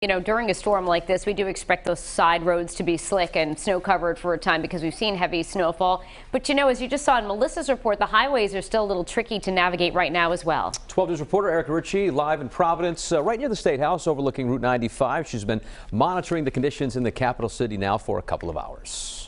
You know, during a storm like this, we do expect those side roads to be slick and snow covered for a time because we've seen heavy snowfall. But you know, as you just saw in Melissa's report, the highways are still a little tricky to navigate right now as well. 12 News reporter Erica Ritchie live in Providence, right near the State House overlooking Route 95. She's been monitoring the conditions in the capital city now for a couple of hours.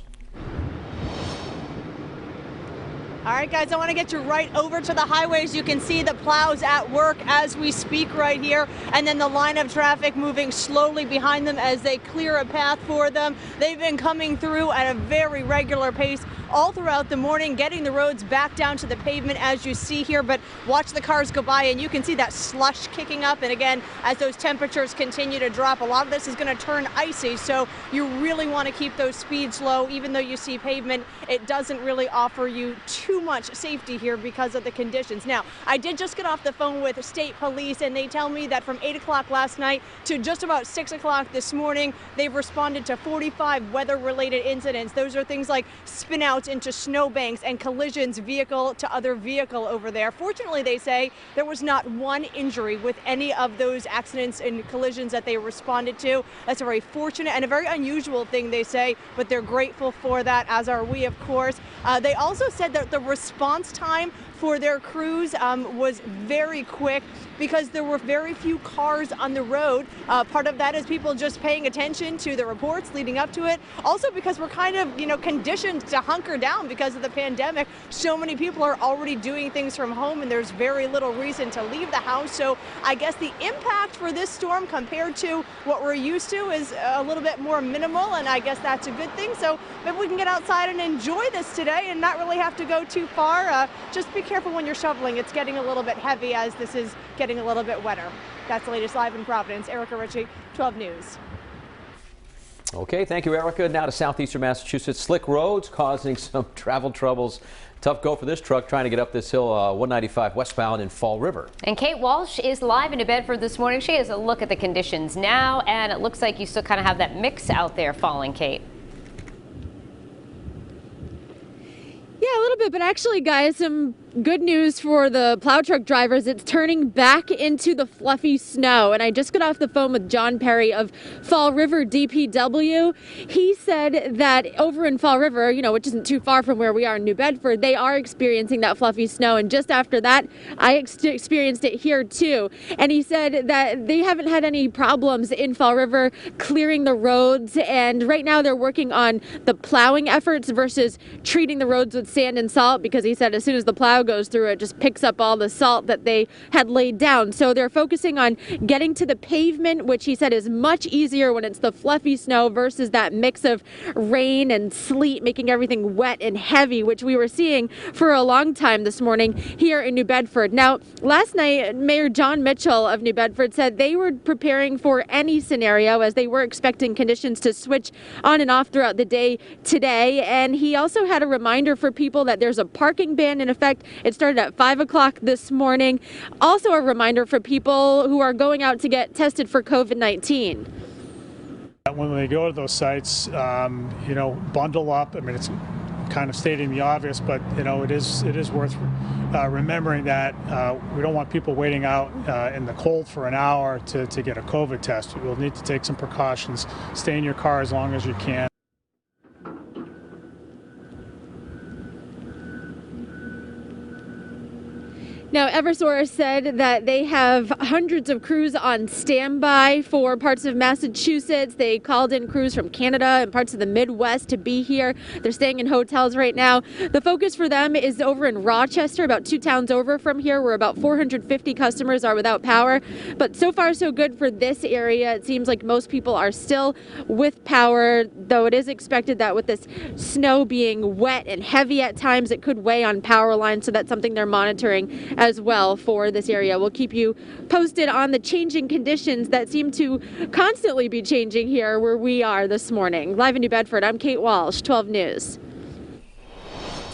All right, guys, I want to get you right over to the highways. You can see the plows at work as we speak right here, and then the line of traffic moving slowly behind them as they clear a path for them. They've been coming through at a very regular pace all throughout the morning, getting the roads back down to the pavement as you see here. But watch the cars go by and you can see that slush kicking up. And again, as those temperatures continue to drop, a lot of this is going to turn icy. So you really want to keep those speeds low. Even though you see pavement, it doesn't really offer you too much safety here because of the conditions. Now, I did just get off the phone with state police, and they tell me that from 8 o'clock last night to just about 6 o'clock this morning, they've responded to 45 weather-related incidents. Those are things like spinouts into snowbanks and collisions vehicle to other vehicle over there. Fortunately, they say there was not one injury with any of those accidents and collisions that they responded to. That's a very fortunate and a very unusual thing, they say, but they're grateful for that, as are we, of course. They also said that the response time for their crews was very quick because there were very few cars on the road. Part of that is people just paying attention to the reports leading up to it. Also because we're kind of, conditioned to hunker down because of the pandemic. So many people are already doing things from home and there's very little reason to leave the house. So I guess the impact for this storm compared to what we're used to is a little bit more minimal, and I guess that's a good thing. So maybe we can get outside and enjoy this today and not really have to go too far. Just be careful when you're shoveling. It's getting a little bit heavy as this is getting a little bit wetter. That's the latest live in Providence. Erica Ritchie, 12 News. Okay, thank you, Erica. Now to southeastern Massachusetts. Slick roads causing some travel troubles. Tough go for this truck trying to get up this hill 195 westbound in Fall River. And Kate Walsh is live in New Bedford this morning. She has a look at the conditions now, and it looks like you still kind of have that mix out there falling, Kate. Yeah, a little bit, but actually, guys, some good news for the plow truck drivers. It's turning back into the fluffy snow. And I just got off the phone with John Perry of Fall River DPW. He said that over in Fall River, which isn't too far from where we are in New Bedford, they are experiencing that fluffy snow. And just after that, I experienced it here too. And he said that they haven't had any problems in Fall River clearing the roads. And right now they're working on the plowing efforts versus treating the roads with sand and salt, because he said as soon as the plow goes through, it just picks up all the salt that they had laid down. So they're focusing on getting to the pavement, which he said is much easier when it's the fluffy snow versus that mix of rain and sleet, making everything wet and heavy, which we were seeing for a long time this morning here in New Bedford. Now, last night, Mayor John Mitchell of New Bedford said they were preparing for any scenario as they were expecting conditions to switch on and off throughout the day today. And he also had a reminder for people that there's a parking ban in effect. It started at 5 o'clock this morning. Also a reminder for people who are going out to get tested for COVID-19. When they go to those sites, bundle up. I mean, it's kind of stating the obvious, but it is worth remembering that we don't want people waiting out in the cold for an hour to get a COVID test. You'll need to take some precautions. Stay in your car as long as you can. Now, Eversource said that they have hundreds of crews on standby for parts of Massachusetts. They called in crews from Canada and parts of the Midwest to be here. They're staying in hotels right now. The focus for them is over in Rochester, about 2 towns over from here, where about 450 customers are without power. But so far, so good for this area. It seems like most people are still with power, though it is expected that with this snow being wet and heavy at times, it could weigh on power lines. So that's something they're monitoring as well for this area. We'll keep you posted on the changing conditions that seem to constantly be changing here where we are this morning. Live in New Bedford, I'm Kate Walsh, 12 News.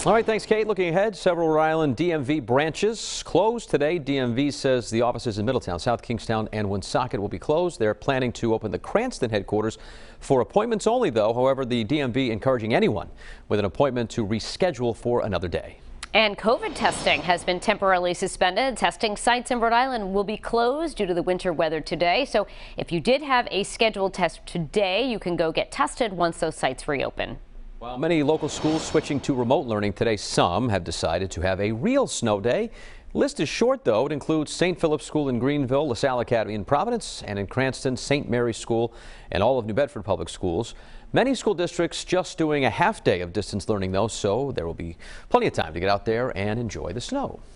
All right, thanks, Kate. Looking ahead, several Rhode Island DMV branches closed today. DMV says the offices in Middletown, South Kingstown, and Woonsocket will be closed. They're planning to open the Cranston headquarters for appointments only, though. However, the DMV encouraging anyone with an appointment to reschedule for another day. And COVID testing has been temporarily suspended. Testing sites in Rhode Island will be closed due to the winter weather today. So if you did have a scheduled test today, you can go get tested once those sites reopen. While many local schools switching to remote learning today, some have decided to have a real snow day. List is short, though. It includes St. Philip's School in Greenville, LaSalle Academy in Providence, and in Cranston, St. Mary's School, and all of New Bedford Public Schools. Many school districts just doing a half day of distance learning, though, so there will be plenty of time to get out there and enjoy the snow.